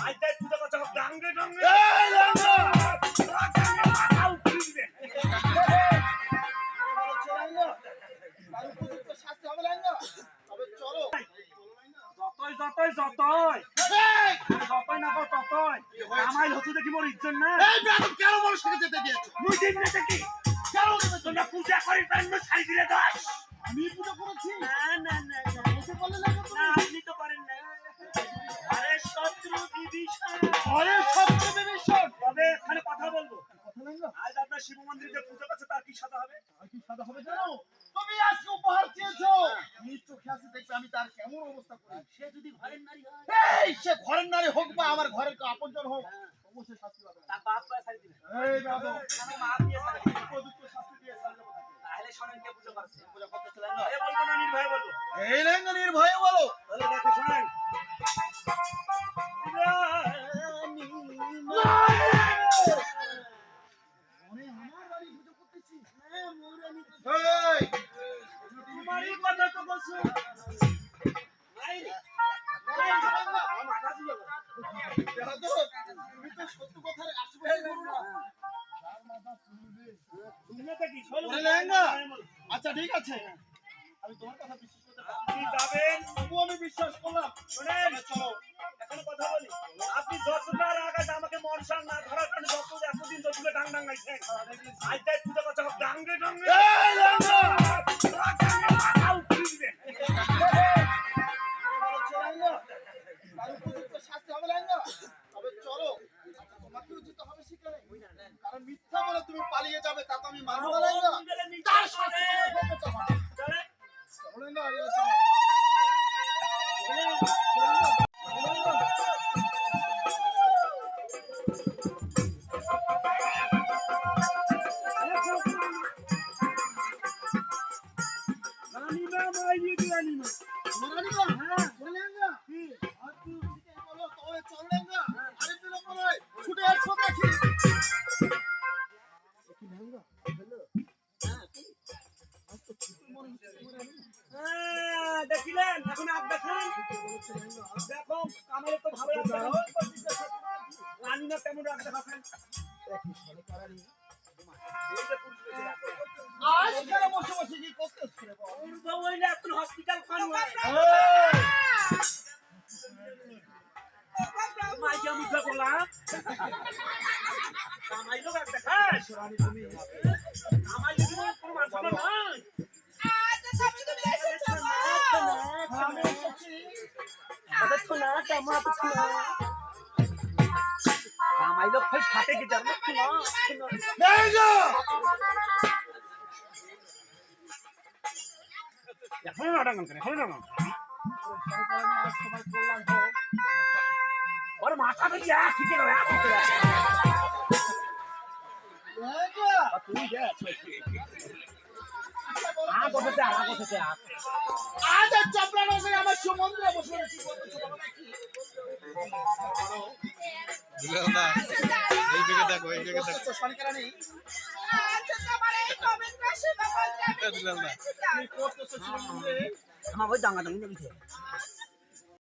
আইতাই পূজা করছে ডাঙ্গে ডাঙ্গে এই লেঙ্গা মাথা উঠিয়ে শাস্তি হবে লেঙ্গা। তবে চলো যতই যতই যতই যতই না কর ততই আমায় হচ্ছে দেখি মোর ইজ্জত না। এই বেয়াদব কেন বড় সাথে যেতে দিয়েছো? মুই দিন না দেখি কেন তোমরা পূজা করি পারেন না ছাড়ি দিলে দাস। আমি পূজা করেছি? না না না না এসে বললে লেঙ্গা তুমি? না আপনি তো পারেন না। আরে শত্রু বিভীষণ আরে সত্য বিভীষণ। তবে এখানে কথা বলবো। কথা লেঙ্গা আজ আপনার শিব মন্দিরে যে পূজা করছে তার কি সাজা হবে? আর কি সাদা হবে জানো? তুমি আজকে উপহার চেয়েছো, নিজ চোখে আসে দেখবে আমি তার কেমন অবস্থা করি। সে যদি ঘরের নারী হয় এই সে ঘরের নারী হোক বা আমার ঘরের আপনজন হোক, অবশ্যই শাস্তি পাবে। তার বাপ করে ছাড়ি দিবে। এই বেয়াদব আমার মা দিয়ে ছাড়ি দিবে। উপযুক্ত শাস্তি দিয়ে ছাড় দেবো তাকে। তাহলে শোনেন কে পূজা করছে। পূজা করতেছে লেঙ্গা। ভয়ে বলবো না নির্ভয়ে বলবো? এই লেঙ্গা নির্ভয়ে বলো। তাহলে দেখো শোনেন। মনে আমার বাড়ি পূজা করতেছি। এই তোমারই কথা তো বলছো। নাই রে। আমার মাথা ছিল না। বেয়াদব, তুমি তো সত্য কথার আশেপাশে করো না। শুনলে কি শোনো? ওরে লেঙ্গা। আচ্ছা ঠিক আছে, আমি তোমার কথা বিশ্বাস করতে পারি। আপনি যাবেন। তবু আমি বিশ্বাস করলাম। শোনেন চলো এখন কথা বলি। আপনি যতটা আগে আমাকে মনসান না ধরার কারণে যত এতদিন যতগুলো ডাং ডাং গাইছেন আইতাই পূজা করছে ডাঙ্গে ডাঙ্গে এই লেঙ্গা মাথা উঠিয়ে দিবে। তার উপযুক্ত শাস্তি হবে লেঙ্গা। তবে চলো তোমাকেও যেতে হবে সেখানে, কারণ মিথ্যা বলে তুমি পালিয়ে যাবে তা তো আমি মানব না লেঙ্গা। তার শাস্তি তোমাকে ভোগ করতে হবে। চলে। চলো লেঙ্গা, আগে চলো। রানীমা মাইরি রানীমা। রানীমা, চলো লেঙ্গা। আর তুই ঠিকই বলো, তবে চলো লেঙ্গা। আরে বিলম্ব নয়, ছুটে এসো দেখি। দেখিলেন এখন আগ দেখান। দেখো আমার তো ভালো লাগছে। রানীমা কেমন রাগ দেখাচ্ছেন? আজ এখানে বসে বসে কি করতেছ রে বাবা? ওইটা এখন হসপিটাল খান মাইকে মুখে বললাম কামাই লোক একটা খাস রানী তুমি কামাই যদি কোনো মানুষ নয় আমি এসেছি। কামাই লোক ভাই খাটে কি যাবে লেঙ্গা এখন আড়াঙ্গন করে এখন না সরকার আজ তোমার কল্যাণ হোক। ওর মাথা তো যা ঠিক আছে লেঙ্গা তুই যা আজ আর চাপড়া নগরে আমার সমুদ্রে বসে আছি, বলতেছো বাবা নাকি? বুঝলাম না এই দিকে দেখো এই দিকে দেখো বলতেছো সরকার নেই? বুঝলাম না কি করতেছো সমুদ্রে? আমার ওই দাঙ্গা দাঙ্গি